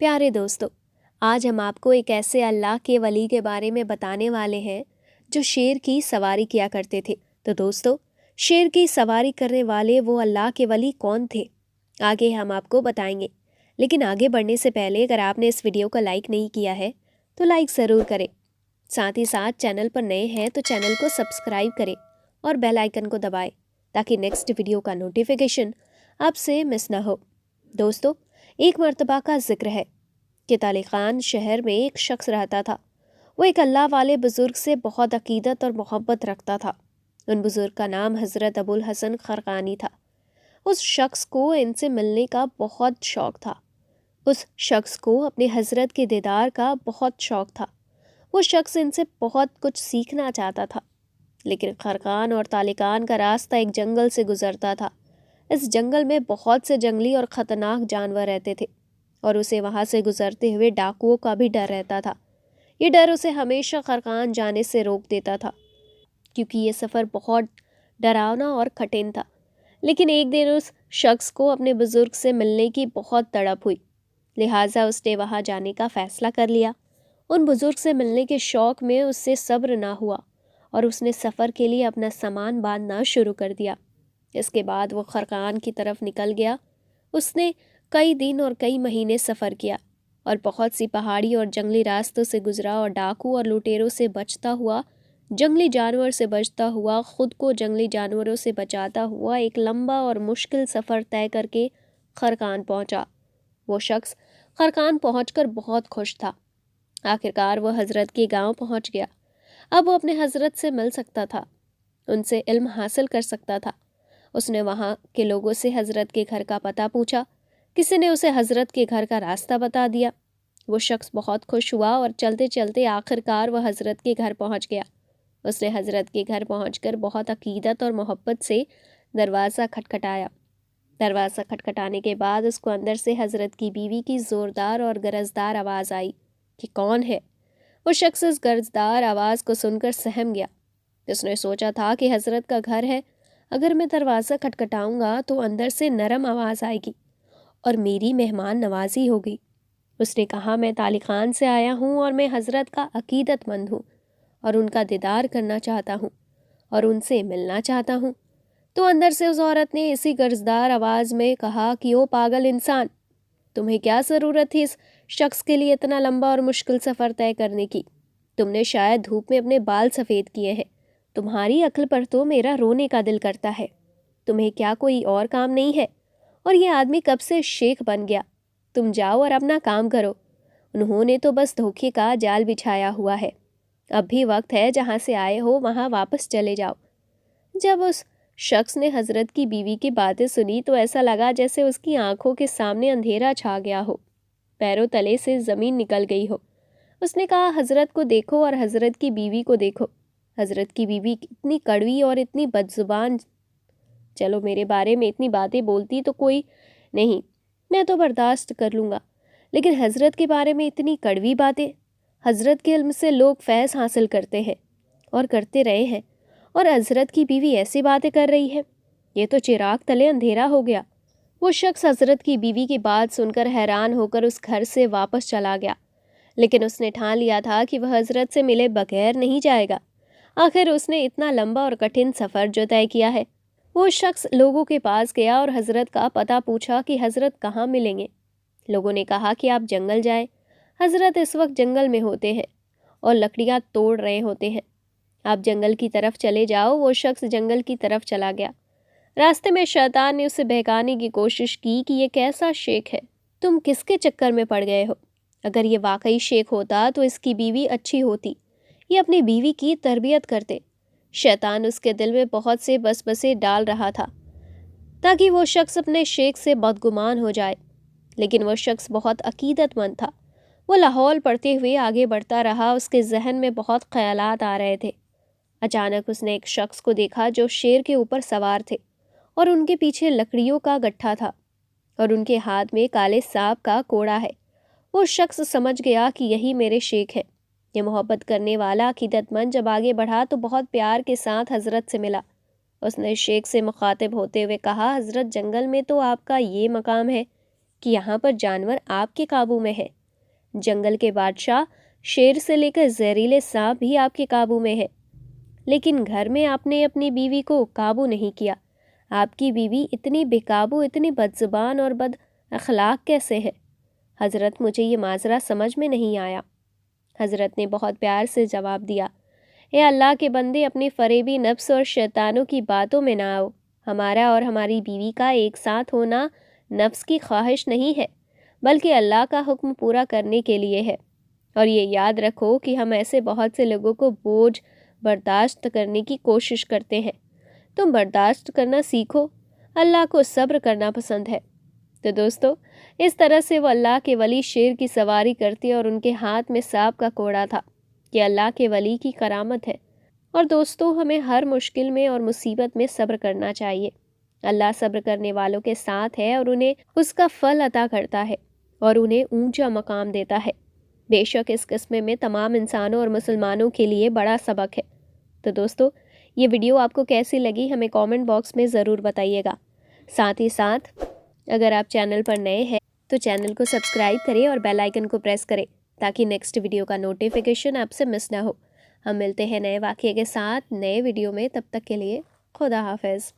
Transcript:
پیارے دوستو، آج ہم آپ کو ایک ایسے اللہ کے ولی کے بارے میں بتانے والے ہیں جو شیر کی سواری کیا کرتے تھے۔ تو دوستو، شیر کی سواری کرنے والے وہ اللہ کے ولی کون تھے، آگے ہم آپ کو بتائیں گے۔ لیکن آگے بڑھنے سے پہلے اگر آپ نے اس ویڈیو کو لائک نہیں کیا ہے تو لائک ضرور کریں، ساتھ ہی ساتھ چینل پر نئے ہیں تو چینل کو سبسکرائب کریں اور بیل آئیکن کو دبائیں تاکہ نیکسٹ ویڈیو کا نوٹیفیکیشن آپ سے مس نہ ہو۔ دوستو، ایک مرتبہ کا ذکر ہے کہ طالقان شہر میں ایک شخص رہتا تھا۔ وہ ایک اللہ والے بزرگ سے بہت عقیدت اور محبت رکھتا تھا۔ ان بزرگ کا نام حضرت ابو الحسن خرقانی تھا۔ اس شخص کو ان سے ملنے کا بہت شوق تھا۔ اس شخص کو اپنے حضرت کے دیدار کا بہت شوق تھا۔ وہ شخص ان سے بہت کچھ سیکھنا چاہتا تھا، لیکن خرقان اور طالقان کا راستہ ایک جنگل سے گزرتا تھا۔ اس جنگل میں بہت سے جنگلی اور خطرناک جانور رہتے تھے اور اسے وہاں سے گزرتے ہوئے ڈاکوؤں کا بھی ڈر رہتا تھا۔ یہ ڈر اسے ہمیشہ خرقان جانے سے روک دیتا تھا کیونکہ یہ سفر بہت ڈراؤنا اور کٹھن تھا۔ لیکن ایک دن اس شخص کو اپنے بزرگ سے ملنے کی بہت تڑپ ہوئی، لہٰذا اس نے وہاں جانے کا فیصلہ کر لیا۔ ان بزرگ سے ملنے کے شوق میں اس سے صبر نہ ہوا اور اس نے سفر کے لیے اپنا سامان باندھنا شروع کر دیا۔ اس کے بعد وہ خرقان کی طرف نکل گیا۔ اس نے کئی دن اور کئی مہینے سفر کیا اور بہت سی پہاڑی اور جنگلی راستوں سے گزرا اور ڈاکو اور لٹیروں سے بچتا ہوا، جنگلی جانور سے بچتا ہوا، خود کو جنگلی جانوروں سے بچاتا ہوا ایک لمبا اور مشکل سفر طے کر کے خرقان پہنچا۔ وہ شخص خرقان پہنچ کر بہت خوش تھا۔ آخرکار وہ حضرت کے گاؤں پہنچ گیا۔ اب وہ اپنے حضرت سے مل سکتا تھا، ان سے علم حاصل کر سکتا تھا۔ اس نے وہاں کے لوگوں سے حضرت کے گھر کا پتہ پوچھا۔ کسی نے اسے حضرت کے گھر کا راستہ بتا دیا۔ وہ شخص بہت خوش ہوا اور چلتے چلتے آخرکار وہ حضرت کے گھر پہنچ گیا۔ اس نے حضرت کے گھر پہنچ کر بہت عقیدت اور محبت سے دروازہ کھٹکھٹایا۔ دروازہ کھٹکھٹانے کے بعد اس کو اندر سے حضرت کی بیوی کی زوردار اور گرجدار آواز آئی کہ کون ہے؟ وہ شخص اس گرجدار آواز کو سن کر سہم گیا۔ اس نے سوچا تھا کہ حضرت کا گھر ہے، اگر میں دروازہ کھٹکھٹاؤں گا تو اندر سے نرم آواز آئے گی اور میری مہمان نوازی ہوگی۔ اس نے کہا، میں طالقان سے آیا ہوں اور میں حضرت کا عقیدت مند ہوں اور ان کا دیدار کرنا چاہتا ہوں اور ان سے ملنا چاہتا ہوں۔ تو اندر سے اس عورت نے اسی گرجدار آواز میں کہا کہ او پاگل انسان، تمہیں کیا ضرورت تھی اس شخص کے لیے اتنا لمبا اور مشکل سفر طے کرنے کی؟ تم نے شاید دھوپ میں اپنے بال سفید کیے ہیں۔ تمہاری عقل پر تو میرا رونے کا دل کرتا ہے۔ تمہیں کیا کوئی اور کام نہیں ہے؟ اور یہ آدمی کب سے شیخ بن گیا؟ تم جاؤ اور اپنا کام کرو۔ انہوں نے تو بس دھوکے کا جال بچھایا ہوا ہے۔ اب بھی وقت ہے، جہاں سے آئے ہو وہاں واپس چلے جاؤ۔ جب اس شخص نے حضرت کی بیوی کی باتیں سنی تو ایسا لگا جیسے اس کی آنکھوں کے سامنے اندھیرا چھا گیا ہو، پیروں تلے سے زمین نکل گئی ہو۔ اس نے کہا، حضرت کو دیکھو اور حضرت کی بیوی کو دیکھو۔ حضرت کی بیوی اتنی کڑوی اور اتنی بدزبان، چلو میرے بارے میں اتنی باتیں بولتی تو کوئی نہیں، میں تو برداشت کر لوں گا، لیکن حضرت کے بارے میں اتنی کڑوی باتیں؟ حضرت کے علم سے لوگ فیض حاصل کرتے ہیں اور کرتے رہے ہیں، اور حضرت کی بیوی ایسی باتیں کر رہی ہے؟ یہ تو چراغ تلے اندھیرا ہو گیا۔ وہ شخص حضرت کی بیوی کی بات سن کر حیران ہو کر اس گھر سے واپس چلا گیا، لیکن اس نے ٹھان لیا تھا کہ وہ حضرت سے ملے بغیر نہیں جائے گا۔ آخر اس نے اتنا لمبا اور کٹھن سفر جو طے کیا ہے۔ وہ شخص لوگوں کے پاس گیا اور حضرت کا پتہ پوچھا کہ حضرت کہاں ملیں گے۔ لوگوں نے کہا کہ آپ جنگل جائیں، حضرت اس وقت جنگل میں ہوتے ہیں اور لکڑیاں توڑ رہے ہوتے ہیں، آپ جنگل کی طرف چلے جاؤ۔ وہ شخص جنگل کی طرف چلا گیا۔ راستے میں شیطان نے اسے بہکانے کی کوشش کی کہ یہ کیسا شیخ ہے، تم کس کے چکر میں پڑ گئے ہو؟ اگر یہ واقعی شیخ ہوتا تو اس کی بیوی اچھی ہوتی، یہ اپنی بیوی کی تربیت کرتے۔ شیطان اس کے دل میں بہت سے وسوسے ڈال رہا تھا تاکہ وہ شخص اپنے شیخ سے بدگمان ہو جائے، لیکن وہ شخص بہت عقیدت مند تھا۔ وہ لاہور پڑھتے ہوئے آگے بڑھتا رہا، اس کے ذہن میں بہت خیالات آ رہے تھے۔ اچانک اس نے ایک شخص کو دیکھا جو شیر کے اوپر سوار تھے اور ان کے پیچھے لکڑیوں کا گٹھا تھا اور ان کے ہاتھ میں کالے سانپ کا کوڑا ہے۔ وہ شخص سمجھ گیا کہ یہی میرے شیخ ہے۔ یہ محبت کرنے والا عقیدت مند جب آگے بڑھا تو بہت پیار کے ساتھ حضرت سے ملا۔ اس نے شیخ سے مخاطب ہوتے ہوئے کہا، حضرت جنگل میں تو آپ کا یہ مقام ہے کہ یہاں پر جانور آپ کے قابو میں ہے۔ جنگل کے بادشاہ شیر سے لے کر زہریلے سانپ بھی آپ کے قابو میں ہے، لیکن گھر میں آپ نے اپنی بیوی کو قابو نہیں کیا۔ آپ کی بیوی اتنی بے قابو، اتنی بد زبان اور بد اخلاق کیسے ہے؟ حضرت مجھے یہ ماجرا سمجھ میں نہیں آیا۔ حضرت نے بہت پیار سے جواب دیا، اے اللہ کے بندے، اپنے فریبی نفس اور شیطانوں کی باتوں میں نہ آؤ۔ ہمارا اور ہماری بیوی کا ایک ساتھ ہونا نفس کی خواہش نہیں ہے، بلکہ اللہ کا حکم پورا کرنے کے لیے ہے۔ اور یہ یاد رکھو کہ ہم ایسے بہت سے لوگوں کو بوجھ برداشت کرنے کی کوشش کرتے ہیں۔ تم برداشت کرنا سیکھو، اللہ کو صبر کرنا پسند ہے۔ تو دوستو، اس طرح سے وہ اللہ کے ولی شیر کی سواری کرتے اور ان کے ہاتھ میں سانپ کا کوڑا تھا۔ یہ اللہ کے ولی کی کرامت ہے۔ اور دوستو، ہمیں ہر مشکل میں اور مصیبت میں صبر کرنا چاہیے۔ اللہ صبر کرنے والوں کے ساتھ ہے اور انہیں اس کا پھل عطا کرتا ہے اور انہیں اونچا مقام دیتا ہے۔ بے شک اس قسم میں تمام انسانوں اور مسلمانوں کے لیے بڑا سبق ہے۔ تو دوستو، یہ ویڈیو آپ کو کیسی لگی ہمیں کامنٹ باکس میں ضرور بتائیے گا۔ ساتھ ہی ساتھ اگر آپ چینل پر نئے ہیں تو چینل کو سبسکرائب کریں اور بیل آئیکن کو پریس کریں تاکہ نیکسٹ ویڈیو کا نوٹیفیکیشن آپ سے مس نہ ہو۔ ہم ملتے ہیں نئے واقعے کے ساتھ نئے ویڈیو میں، تب تک کے لیے خدا حافظ۔